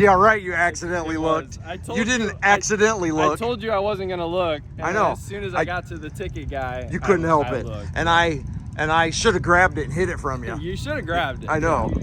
Yeah, right. You accidentally looked. You didn't accidentally look. I told you I wasn't gonna look. And I know. As soon as I got to the ticket guy, you couldn't help it. Looked. And I should have grabbed it and hid it from you. You should have grabbed it. I know.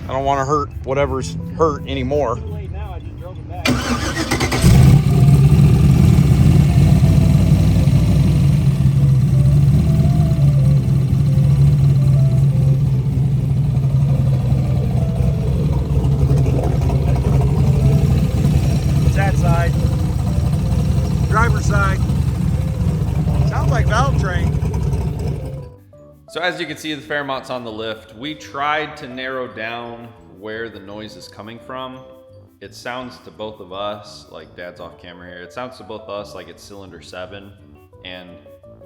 I don't want to hurt whatever's hurt anymore. Too late now, I just drove it back. It's that side. Driver's side. Sounds like valve train. So as you can see, the Fairmont's on the lift. We tried to narrow down where the noise is coming from. It sounds to both of us, like Dad's off camera here, it sounds to both of us like it's cylinder 7, and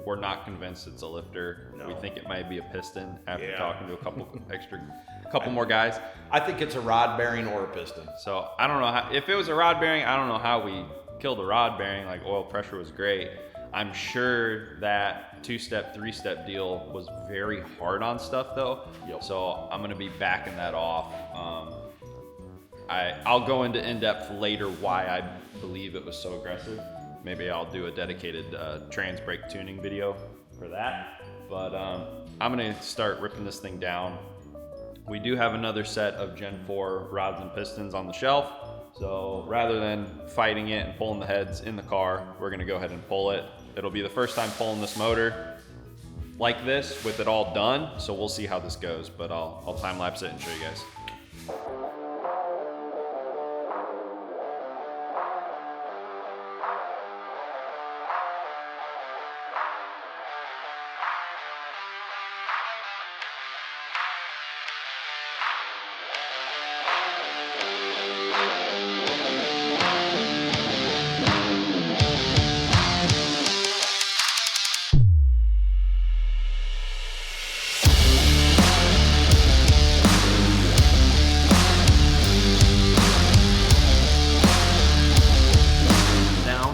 we're not convinced it's a lifter. No. We think it might be a piston after talking to a couple more guys. I think it's a rod bearing or a piston. So I don't know how, if it was a rod bearing, I don't know how we killed a rod bearing. Like, oil pressure was great. I'm sure that 2-step, 3-step deal was very hard on stuff though. Yep. So I'm gonna be backing that off. I'll go into in-depth later why I believe it was so aggressive. Maybe I'll do a dedicated trans brake tuning video for that. But I'm gonna start ripping this thing down. We do have another set of Gen 4 rods and pistons on the shelf. So rather than fighting it and pulling the heads in the car, we're gonna go ahead and pull it. It'll be the first time pulling this motor like this with it all done. So we'll see how this goes, but I'll time lapse it and show you guys.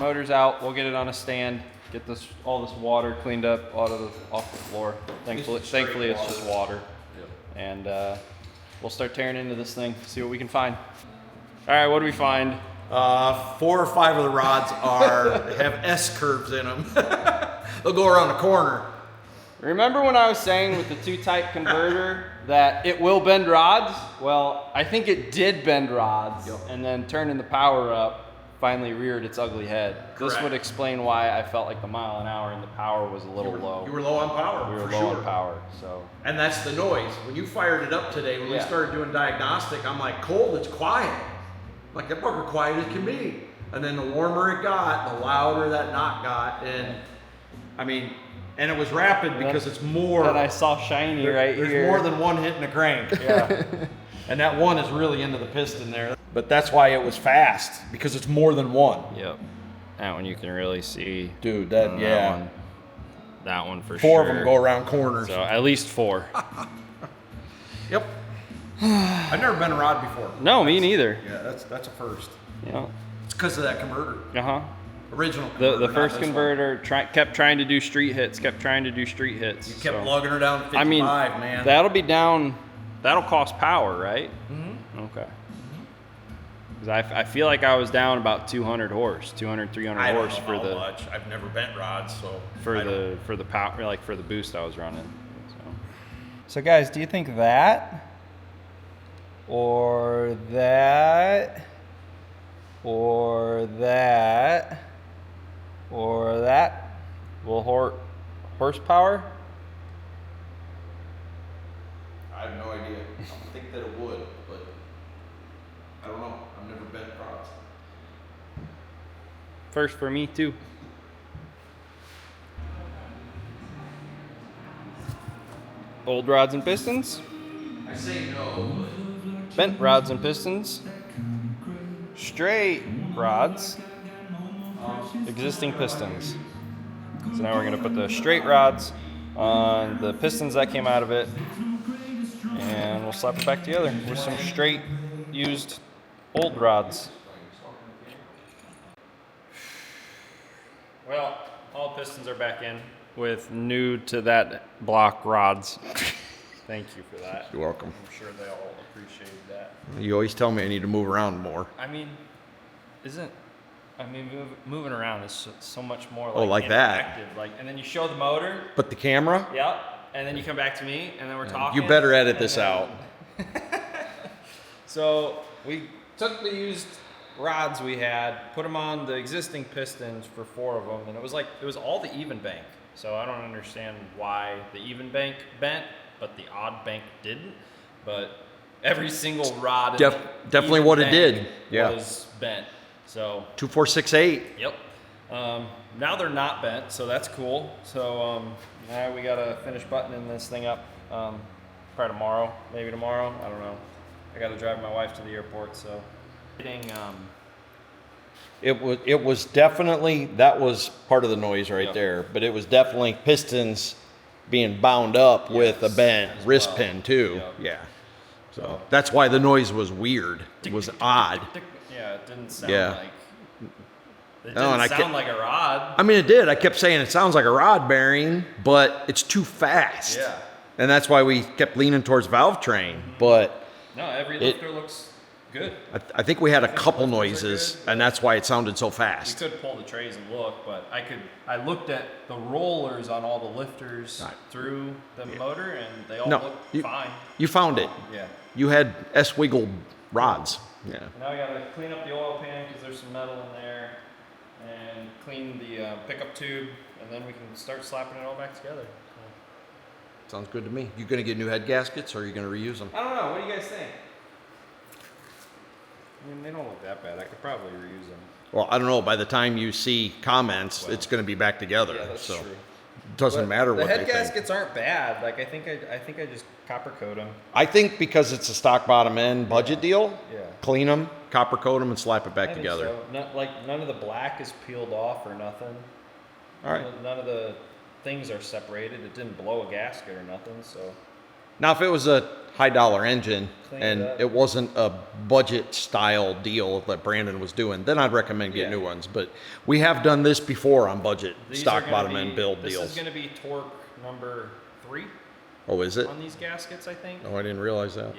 Motor's out, we'll get it on a stand, get all this water cleaned up off the floor. Thankfully it's just water. Yep. And we'll start tearing into this thing, see what we can find. All right, what do we find? 4 or 5 of the rods have S curves in them. They'll go around the corner. Remember when I was saying with the 2-type converter that it will bend rods? Well, I think it did bend rods. Yep. And then turning the power up, finally reared its ugly head. Correct. This would explain why I felt like the mile an hour and the power was a little low. You were low on power. We were low on power, so. And that's the noise. When you fired it up today, when we started doing diagnostic, I'm like, cold, it's quiet. I'm like, that fucker quiet as can be. And then the warmer it got, the louder that knock got. And I mean, and it was rapid because it's more. And I saw shiny right here. There's more than one hitting the crank. Yeah. And that one is really into the piston there. But that's why it was fast, because it's more than one. Yep. That one you can really see. Dude, that one for 4 sure. 4 of them go around corners. So at least 4. Yep. I've never been a rod before. No, me neither. Yeah, that's a first. Yeah. It's because of that converter. Uh-huh. Original converter. The first converter kept trying to do street hits, You kept lugging her down to 55, man. That'll cost power, right? Mm-hmm. Okay. Because I feel like I was down about 200 horse, 200, 300 horse for the. Much. I've never bent rods, so. For the power, like for the boost I was running. So guys, do you think that, or that, or that, or that will horsepower? I have no idea. I don't think that it would, but I don't know. I've never bent rods. First for me too. Old rods and pistons. I say no. Bent rods and pistons. Straight rods. Existing pistons. So now we're going to put the straight rods on the pistons that came out of it. slap it back together with some straight used old rods. Well, all pistons are back in with new to that block rods. Thank you for that. You're welcome. I'm sure they all appreciate that. You always tell me I need to move around more. I mean, moving around is so much more like, like that. interactive. Like, and then you show the motor. But the camera? Yep. And then you come back to me, and then we're talking. You better edit this out. So we took the used rods we had, put them on the existing pistons for 4 of them, and it was all the even bank. So I don't understand why the even bank bent, but the odd bank didn't. But every single rod in the definitely even what it bank did. Yeah. was bent. So 2468. yep. Now they're not bent, so that's cool. So now we gotta finish buttoning this thing up. Probably tomorrow, maybe tomorrow. I don't know. I gotta drive my wife to the airport, so. It was definitely, that was part of the noise right Yep. there, but it was definitely pistons being bound up with a bent as wrist well. pin too. Yep. Yeah. So that's why the noise was weird. It was odd. Yeah, it didn't sound Yeah. like. It No, and didn't I sound like a rod. I mean, it did. I kept saying it sounds like a rod bearing, but it's too fast. Yeah. And that's why we kept leaning towards valve train. But No, every lifter looks good. I think we had a think the couple lifters are noises, good. and that's why it sounded so We fast. could pull the trays and look, but I looked at the rollers on all the lifters Right. through the motor, and they all No, looked you- fine. You found it. Yeah. You had S-wiggle rods. Yeah. Now we gotta clean up the oil pan because there's some metal in there, and clean the pickup tube, and then we can start slapping it all back together. Sounds good to me. You gonna get new head gaskets, or are you gonna reuse them? I don't know. What do you guys think? I mean, they don't look that bad. I could probably reuse them. Well, I don't know. By the time you see comments, it's gonna be back together. Yeah, that's so true. it doesn't matter what the they head think. gaskets aren't bad. Like I think I just copper coat them. I think because it's a stock bottom end budget deal, Yeah. clean them, copper coat them, and slap it back I think together. so. None of the black is peeled off or nothing. All right. None of the things are separated. It didn't blow a gasket or nothing. So Now, if it was a high dollar engine Clean and it up. it wasn't a budget style deal that Brandon was doing, then I'd recommend getting Yeah. new ones. But we have done this before on budget these are stock gonna bottom be- end build this deals. is going to be torque number 3 Oh, is it? on these gaskets, I think. Oh, I didn't realize that.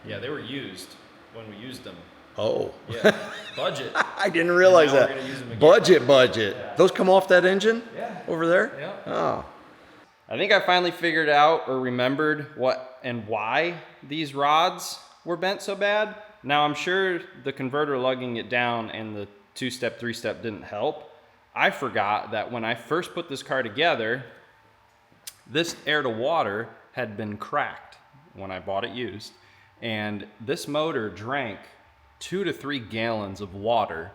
Yeah, they were used when we used them. Oh. Yeah, budget. I didn't realize now we're that. gonna use them again. Budget. Yeah. Those come off that engine? Yeah. Over there? Yeah. Oh. I think I finally figured out or remembered what and why these rods were bent so bad. Now I'm sure the converter lugging it down and the 2-step, 3-step didn't help. I forgot that when I first put this car together, this air to water had been cracked when I bought it used. And this motor drank 2 to 3 gallons of water.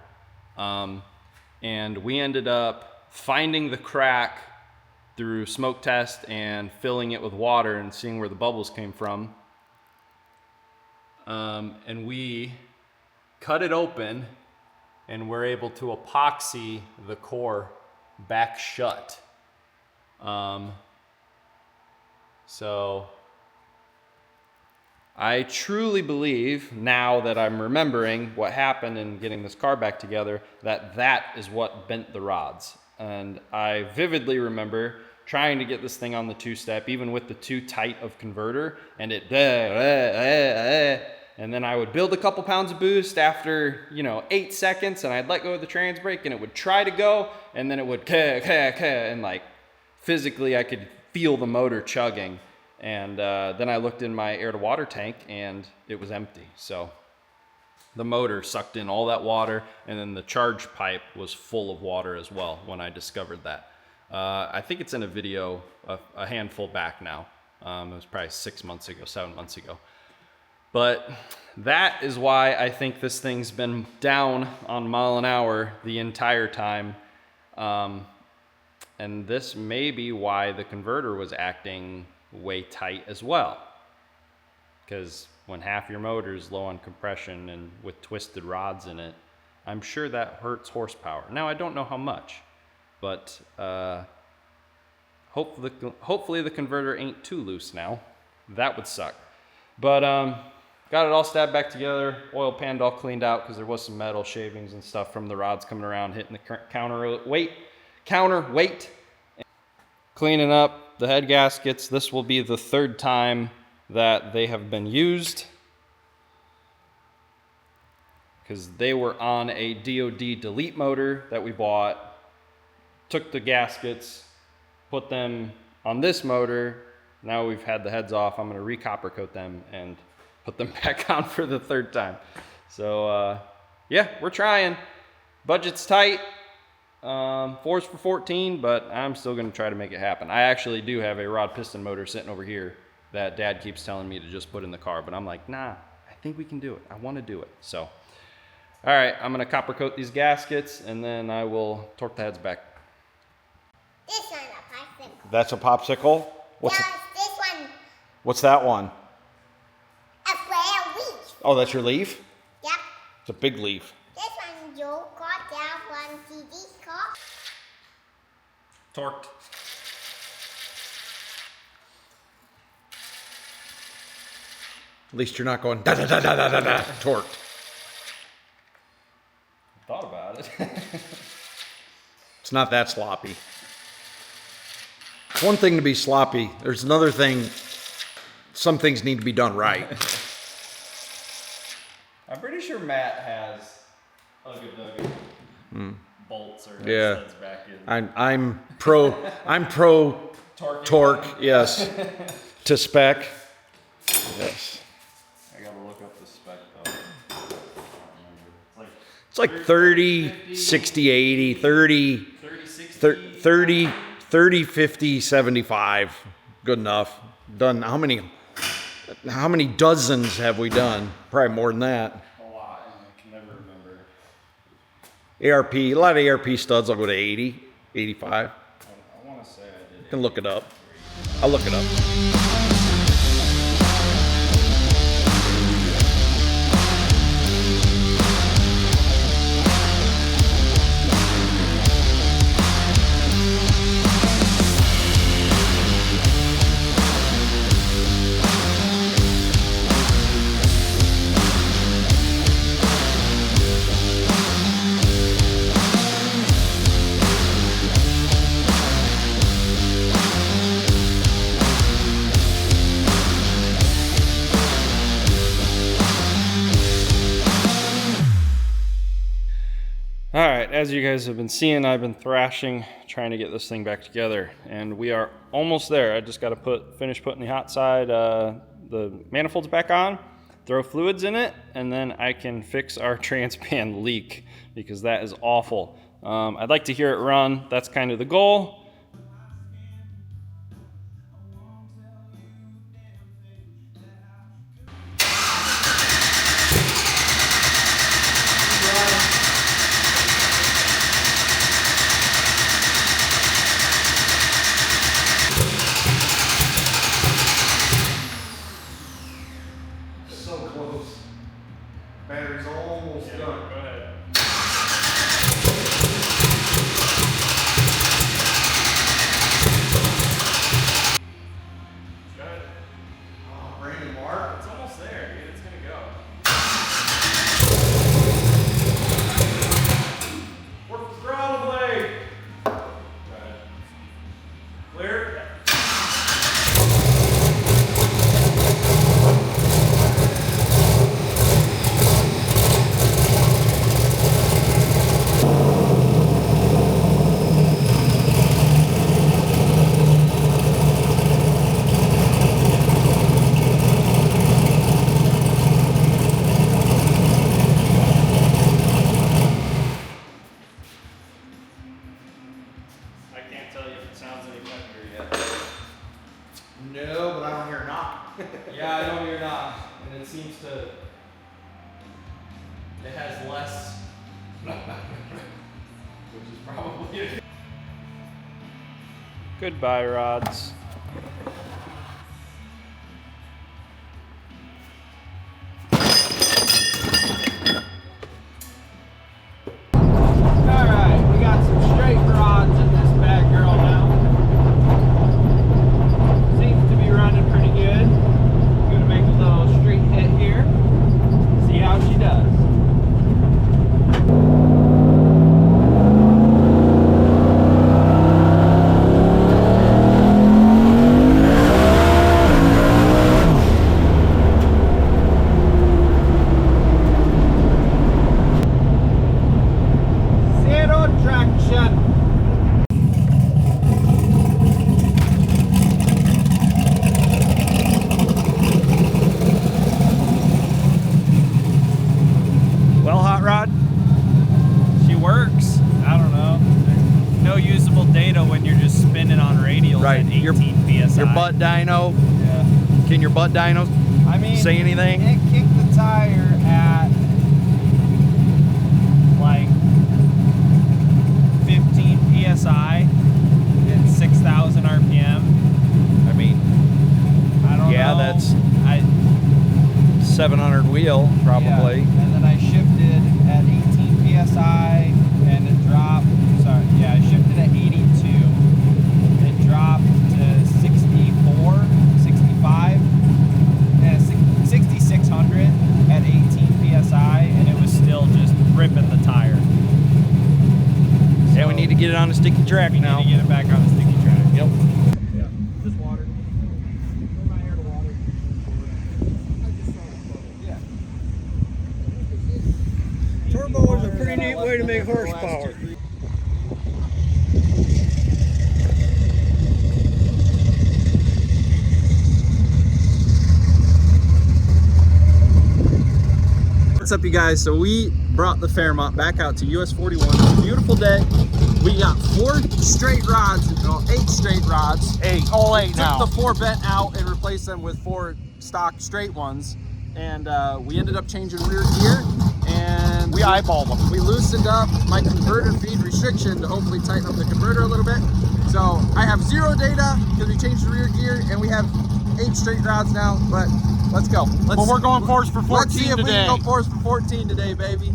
And we ended up finding the crack through smoke test and filling it with water and seeing where the bubbles came from. And we cut it open and we're able to epoxy the core back shut. So I truly believe, now that I'm remembering what happened in getting this car back together, that is what bent the rods. And I vividly remember trying to get this thing on the 2-step, even with the too tight of converter, and it, and then I would build a couple pounds of boost after, 8 seconds, and I'd let go of the trans brake, and it would try to go, and then it would, and like, physically I could feel the motor chugging. And then I looked in my air to water tank and it was empty. So the motor sucked in all that water, and then the charge pipe was full of water as well when I discovered that. I think it's in a video a handful back now. It was probably 7 months ago. But that is why I think this thing's been down on mile an hour the entire time. And this may be why the converter was acting way tight as well, because when half your motor is low on compression and with twisted rods in it, I'm sure that hurts horsepower. Now I don't know how much, but hopefully the converter ain't too loose now. That would suck. But got it all stabbed back together, oil panned, all cleaned out because there was some metal shavings and stuff from the rods coming around, hitting the counterweight. Cleaning up the head gaskets. This will be the third time that they have been used because they were on a DOD delete motor that we bought, took the gaskets, put them on this motor. Now we've had the heads off. I'm going to re-copper coat them and put them back on for the third time. So yeah, we're trying. Budget's tight. 4's for 14, but I'm still going to try to make it happen. I actually do have a rod piston motor sitting over here that Dad keeps telling me to just put in the car, but I'm like, nah, I think we can do it. I want to do it. So, all right, I'm going to copper coat these gaskets and then I will torque the heads back. This one, a popsicle. That's a popsicle? Yes, this one, What's that one? a square leaf. Oh, that's your leaf? Yep. It's a big leaf. This one, you got that one, see this car? Torqued. At least you're not going da da da da da da da torqued. Thought about it. It's not that sloppy. It's one thing to be sloppy. There's another thing. Some things need to be done right. I'm pretty sure Matt has Ugga bolts or Yeah. studs back in. I'm pro torque, yes. To spec. Yes. I gotta look up the spec though. I don't remember. It's like 30, 60, 80, 30, 30, 60. 30, 30, 50, 75. Good enough. Done how many dozens have we done? Probably more than that. A lot, and I can never remember. ARP, a lot of ARP studs, I'll go to 80, 85. I want to say I did. You can look it up. I'll look it up. All right, as you guys have been seeing, I've been thrashing, trying to get this thing back together, and we are almost there. I just got to finish putting the hot side, the manifolds back on, throw fluids in it, and then I can fix our transpan leak because that is awful. I'd like to hear it run. That's kind of the goal. So close. Battery's almost done. Go ahead. Good. Oh, Brandon Mark. It's almost there, dude. It's gonna go. Work the throttle blade. Go ahead. Clear. I can't tell you if it sounds any better yet. No, but I don't hear a knock. Yeah, I know you're not. And it seems to. It has less. Which is probably it. Goodbye, rods. Alright, we got some straight rods in this bad girl now. Seems to be running pretty good. I'm gonna make a little PSI. Your butt dyno. Yeah. Can your butt dyno I mean, say anything? It kicked the tire at like 15 PSI and 6,000 RPM. I mean, I don't know. yeah, that's I 700 wheel probably. Yeah. And then I shifted at 18 PSI and it dropped. Sorry, yeah, I shifted at 82. It dropped to 64, 65, and 6,600 at 18 PSI, and it was still just ripping the tire. Yeah, we need to get it on a sticky track We now. need to get it back on the sticky track. Yep. Yeah, just water. Put my hair to water. Yeah. Turbo is a pretty neat way to make horsepower. What's up, you guys? So we brought the Fairmont back out to US 41. It's a beautiful day. We got 4 straight rods, no, 8 straight rods. 8, all 8 now. Took the 4 bent out and replaced them with 4 stock straight ones. And we ended up changing rear gear, and We eyeballed them. we loosened up my converter feed restriction to hopefully tighten up the converter a little bit. So I have 0 data because we changed the rear gear, and we have 8 straight rods now. But let's go. But we're going force for 14 Let's see if we today. can go force for 14 today, baby.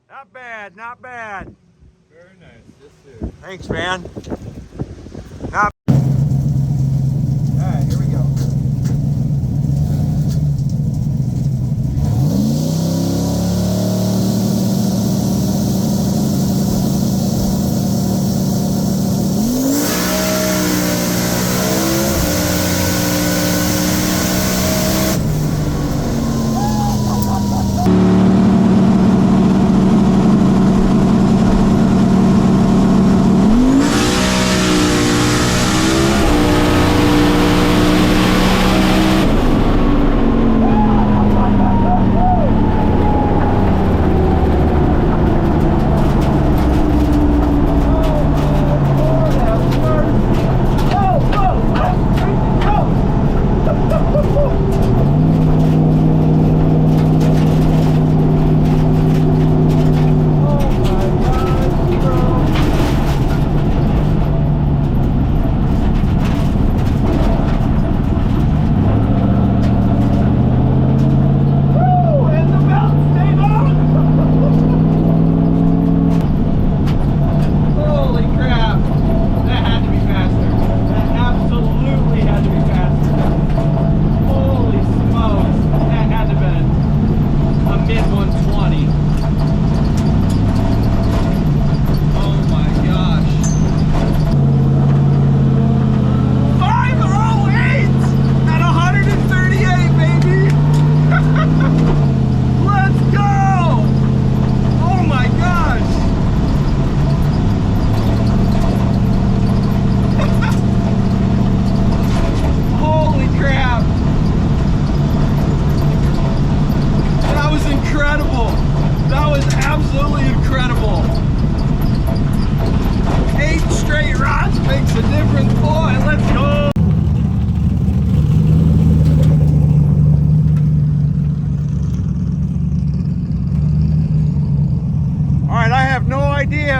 Not bad, not bad. Very nice. Yes, sir. Thanks, man. All right, here we go.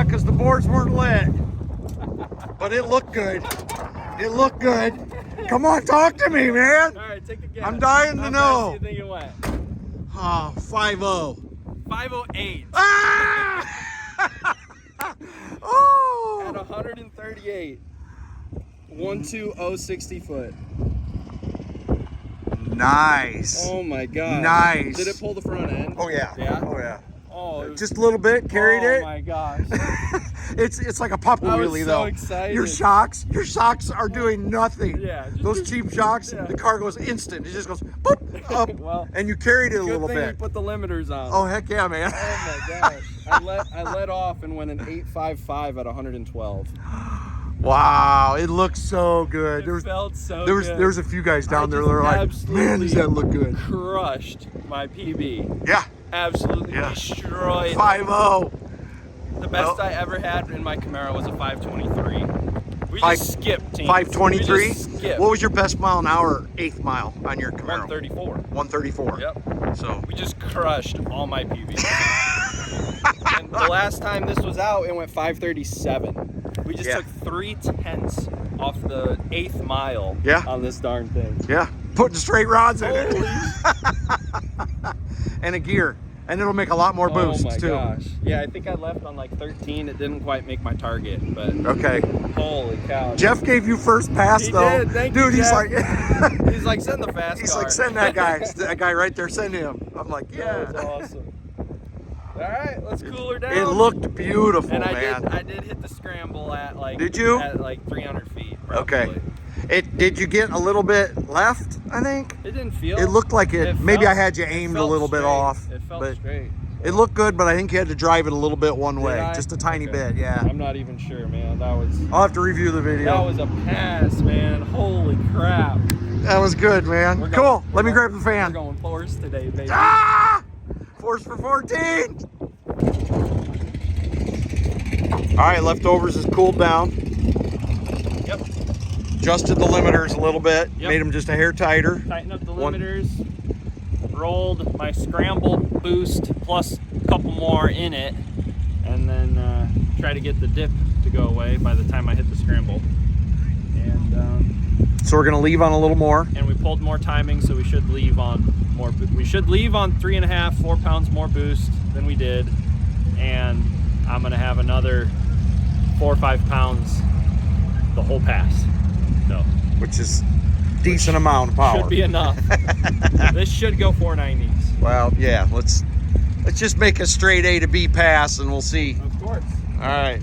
because the boards weren't lit. But it looked good. It looked good. Come on, talk to me, man. All right, take a guess. I'm dying to How know. fast do you think it went? Oh, 5-0. 508 Ah! at Oh! 138. 12060 foot. Nice. Oh my god. Nice. Did it pull the front end? Oh yeah. Yeah? Oh yeah. Oh, it was, Just a little bit, carried it. Oh my gosh. It's like a puppy I was wheelie so though. excited. Your shocks are doing nothing. Yeah. Those cheap shocks, Yeah. the car goes instant. It just goes boop up, Well, and you carried it a Good little thing you bit. put the limiters on. Oh heck yeah, man. Oh my gosh. I let off and went an 855 at 112. Wow, it looks so good. It felt so there was good. there was a few guys down I there just that were like, absolutely man, does that look good? Crushed my PB. Yeah. Absolutely Yeah. destroyed. 5-0. The best Well- I ever had in my Camaro was a 523. We Five- just skipped, team. 523. We just skipped. What was your best mile an hour, 8th mile on your Camaro? 134. 134. Yep. So We just crushed all my PBs. And the last time this was out, it went 537. We just Yeah. took 3/10 off the 8th mile Yeah. on this darn thing. yeah, putting straight rods in Holy it, and a gear, and it'll make a lot more boosts oh my too. gosh. Yeah, I think I left on like 13. It didn't quite make my target, but Okay. holy cow. Jeff gave you first pass He though. did. Thank you, Dude, he's Jeff. like, He's like, send the fast he's car. like, send that guy right there, send him. I'm like, That was yeah. awesome. All right, let's cool her down. It looked beautiful, and man. I did hit the scramble at like. Did you? At like 300 feet. Probably. Okay. Did you get a little bit left? I think It didn't feel. it looked like it. Maybe I had you aimed a felt little bit straight. off, It felt but straight. it looked good. But I think you had to drive it a little bit one way, I? just a tiny Okay. bit. Yeah. I'm not even sure, man. That was. I'll have to review the video. That was a pass, man. Holy crap. That was good, man. We're Cool. going- Let me we're grab the We're fan. going force today, baby. Ah! Force for 14. All right, leftovers is cooled down. Yep. Adjusted the limiters a little bit. Yep. Made them just a hair tighter. Tighten up the One- limiters. Rolled my scramble boost plus a couple more in it, and then try to get the dip to go away by the time I hit the scramble. And So we're gonna leave on a little more. we pulled more timing, so we should leave on more. We should leave on 3.5, 4 pounds more boost than we did, and I'm gonna have another 4 or 5 pounds the whole pass. So Which is decent amount of power. should be enough. This should go 490s. Well, yeah. Let's just make a straight A to B pass, and we'll see. Of course. All right.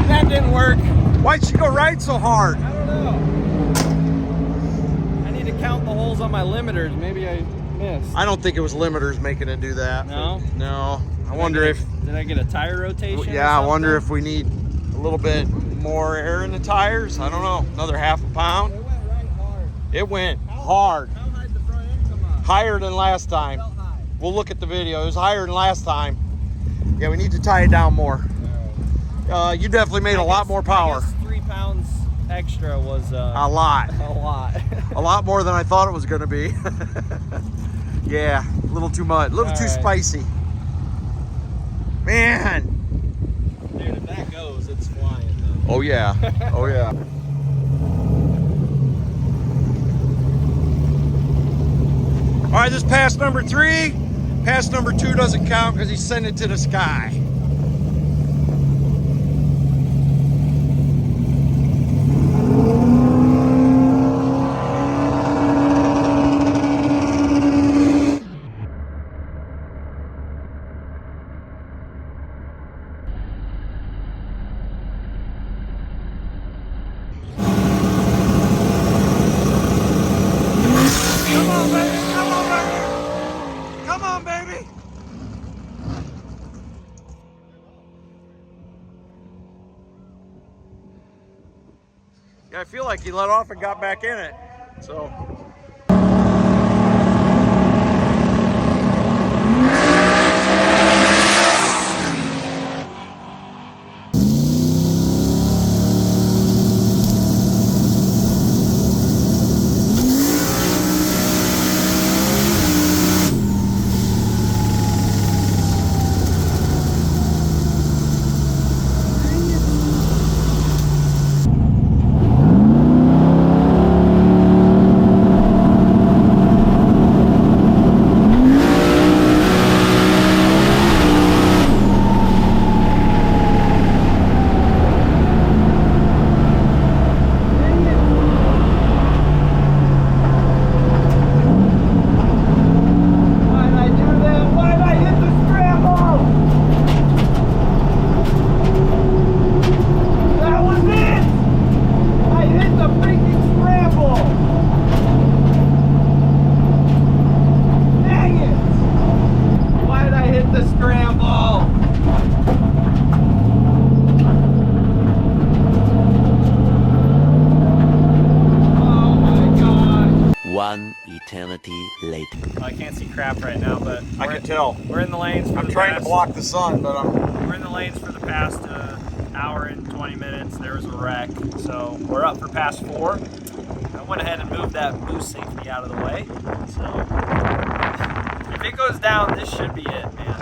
That didn't work. Why'd she go right so hard? I don't know. I need to count the holes on my limiters. Maybe I missed. I don't think it was limiters making it do that. No? No. I wonder if. Did I get a tire rotation? Yeah, I wonder if we need a little bit more air in the tires. I don't know. Another half a pound. It went right hard. It went hard. How high did the front end come up? Higher than last time. Felt high. We'll look at the video. It was higher than last time. Yeah, we need to tie it down more. You definitely made a lot more power. I guess 3 pounds extra was A lot. a lot. A lot more than I thought it was going to be. Yeah, a little too much. A little All too right. spicy. Man. Dude, if that goes, it's flying though. Oh, yeah. Oh, yeah. All right, this is pass number 3. Pass number 2 doesn't count because he's sent it to the sky. I feel like he let off and got back in it. So. One eternity later. I can't see crap right now, but I can tell. we're in the lanes. I'm trying to block the sun, but We're in the lanes for the past hour and 20 minutes. There was a wreck, so we're up for pass 4. I went ahead and moved that boost safety out of the way. So if it goes down, this should be it, man.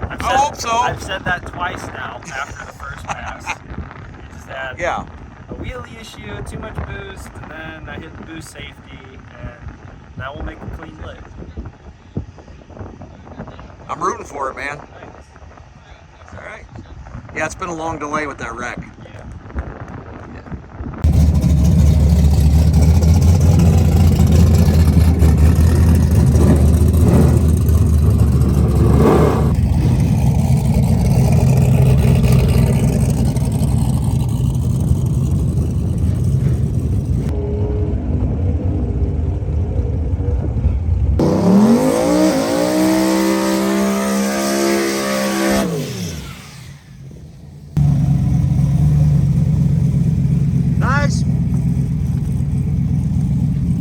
I hope so. I've said that twice now after the first pass. I just had a wheelie issue, too much boost, and then I hit the boost safety, and that will make a clean lift. I'm rooting for it, man. All right. Yeah, it's been a long delay with that wreck. Nice.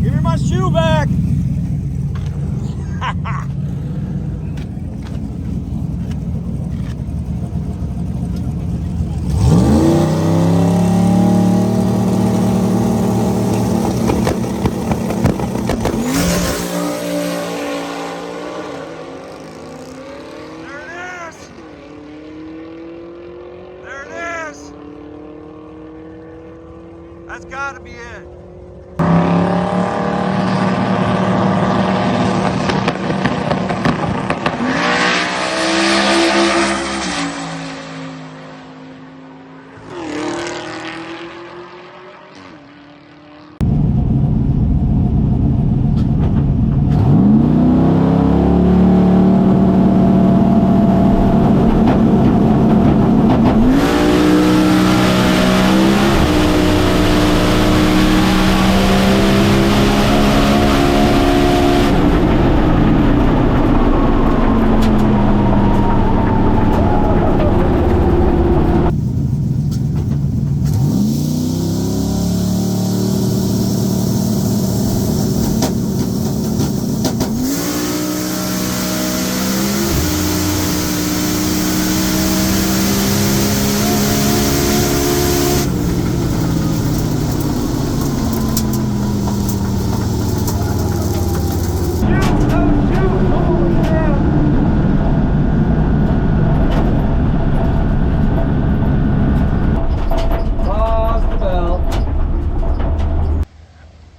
Give me my shoe back. That's gotta be it.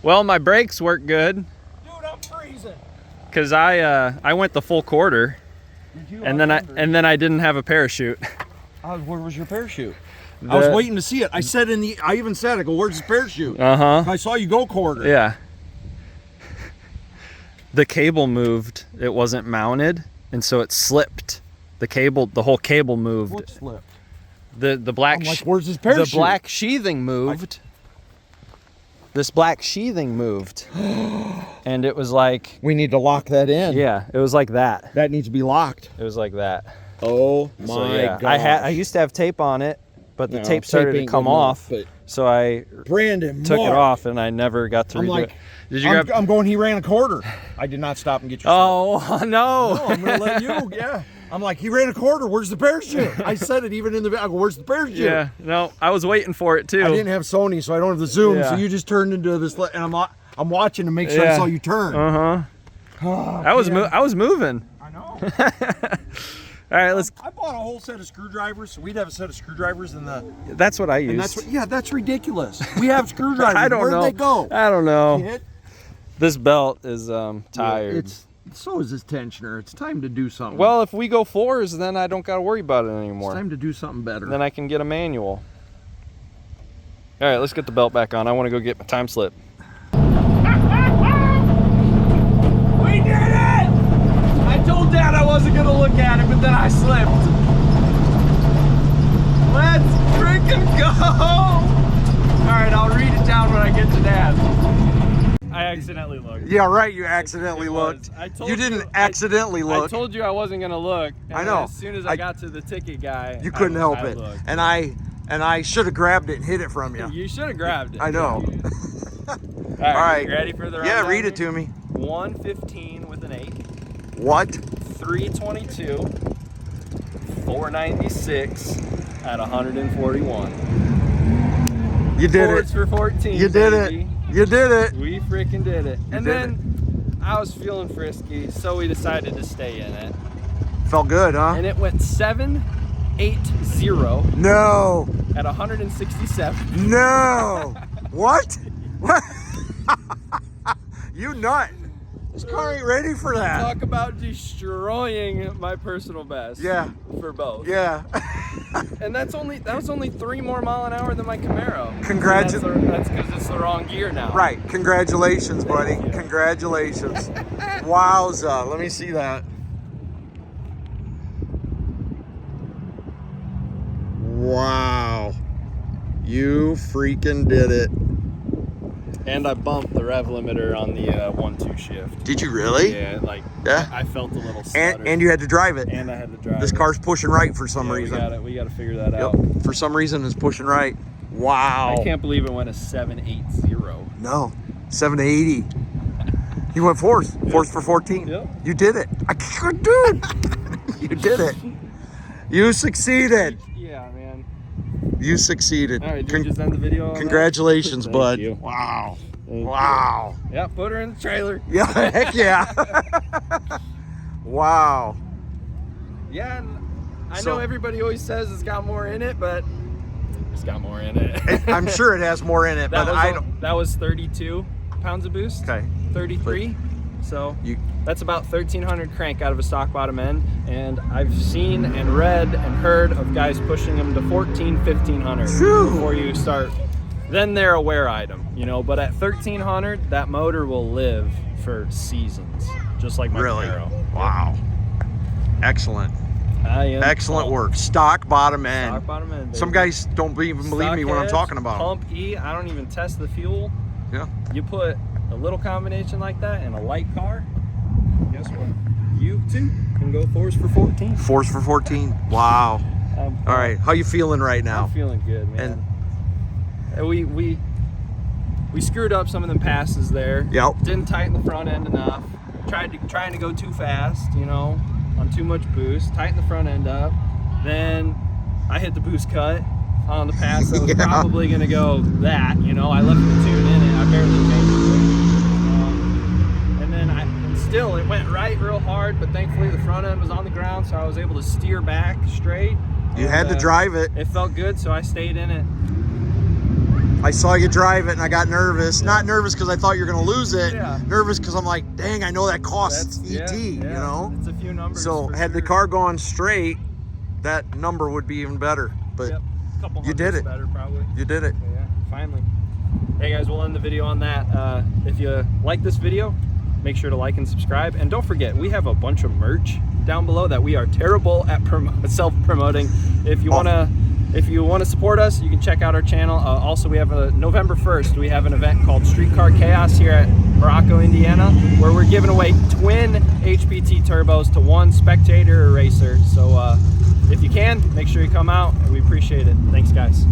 Well, my brakes work good. Dude, I'm freezing. Cause I went the full quarter, and then I didn't have a parachute. Where was your parachute? I was waiting to see it. I even said, I go, where's the parachute? I saw you go quarter. Yeah. The cable moved. It wasn't mounted, and so it slipped. The whole cable moved. What slipped? The black. I'm like, where's his parachute? The black sheathing moved. This black sheathing moved, and it was like. We need to lock that in. Yeah, it was like that. That needs to be locked. It was like that. Oh my So, yeah, god! I used to have tape on it, but the No, tape started to ain't come good enough, off. but- So I Brandon, took it Mark. off, and I never got to I'm redo like, it. Did you grab? I'm going, he ran a quarter. I did not stop and get your Oh no! No, I'm gonna let you, yeah. I'm like, he ran a quarter, where's the parachute? I said it even in the, I go, where's the parachute? Yeah, no, I was waiting for it too. I didn't have Sony, so I don't have the zoom, so Yeah. you just turned into this, and I'm watching to make sure I Yeah. saw you turn. I was moving. I know. All right, let's. I bought a whole set of screwdrivers, so we'd have a set of screwdrivers in the, That's what I used. and that's what, yeah, that's ridiculous. We have screwdrivers. I don't Where'd know. they go? I don't know. Kid? This belt is tired. So is this tensioner. It's time to do something. Well, if we go 4s, then I don't got to worry about it it's anymore. time to do something better. Then I can get a manual. All right, let's get the belt back on. I want to go get my time slip. We did it! I told Dad I wasn't gonna look at it, but then I slipped. Let's freaking go! All right, I'll read it down when I get to Dad. I accidentally looked. Yeah, right. You accidentally looked. I told You didn't accidentally I look. told you I wasn't gonna look. And I then know. As soon as I got to the ticket guy, You couldn't help I it. looked. And I should have grabbed it and hid it from you. You should have grabbed it. I know. All All right. You ready for the Yeah, rundown read it here? to me. 115 with an 8, What? 322, 496 at 141. You did Forwards it. for 14. You did baby. it. You did it. We freaking did it. And did then I was feeling frisky, so we decided to stay in it. Felt good, huh? And it went 780 No. at 167. No. What? What? You nut. This car ain't ready for that. Talk about destroying my personal best. Yeah. For both. Yeah. And that was only 3 more mile an hour than my Camaro. Congrats. That's because it's the wrong gear now. Right. Congratulations, buddy. Thank you. Congratulations. Wowza. Let me see that. Wow. You freaking did it. And I bumped the rev limiter on the 1-2 shift. Did you really? Yeah, like Yeah. I felt a little stutter. And you had to drive it. And I had to drive This it. car's pushing right for some Yeah, reason. We gotta figure that Yep. out. For some reason, it's pushing right. Wow. I can't believe it went a 780. No. 780. You went fourth. Fourth for 14. Yep. You did it. I can't do it. You did it. You succeeded. Yeah, man. You succeeded. All right, do we just end the video on that? Congratulations, Thank bud. you. Wow. Thank you. Wow. Yeah, put her in the trailer. Yeah, heck yeah. Wow. Yeah, and I So- know everybody always says it's got more in it, but it's got more in it. I'm sure it has more in it, but I don't. That was 32 pounds of boost. Okay. 33. So You. that's about 1,300 crank out of a stock bottom end, and I've seen and read and heard of guys pushing them to 1,500 Phew. before you start. Then they're a wear item, you know. But at 1,300, that motor will live for seasons, just like my Really? Camaro. Wow. Excellent. I am Excellent pumped. work. Stock bottom end. Stock bottom end. Some baby. guys don't even believe me when I'm Stock talking heads, about them. Pump E. I don't even test the fuel. Yeah. You put a little combination like that in a light car, guess what? You too can go 4s for 14. Force for 14. Wow. All right. How you feeling right now? I'm feeling good, man. And we screwed up some of them passes there. Yep. Didn't tighten the front end enough. Trying to go too fast, you know, on too much boost. Tighten the front end up. Then I hit the boost cut on the pass that was Yeah. probably gonna go that, you know. I left the tune in it. I barely changed it. And then it went right real hard, but thankfully the front end was on the ground, so I was able to steer back straight. You had to drive it. It felt good, so I stayed in it. I saw you drive it and I got nervous. Not nervous because I thought you were going to lose it. Yeah. Nervous because I'm like, dang, I know that costs ET, you know? It's a few numbers. So for had the sure. car gone straight, that number would be even better. But Yep. Couple you did hundreds it. Better probably. you did it. Yeah, finally. Hey guys, we'll end the video on that. If you like this video, make sure to like and subscribe. And don't forget, we have a bunch of merch down below that we are terrible at self-promoting. If you wanna support us, you can check out our channel. Also, we have November 1st, we have an event called Streetcar Chaos here at Morocco, Indiana, where we're giving away twin HPT turbos to one spectator or racer. So if you can, make sure you come out, and we appreciate it. Thanks, guys.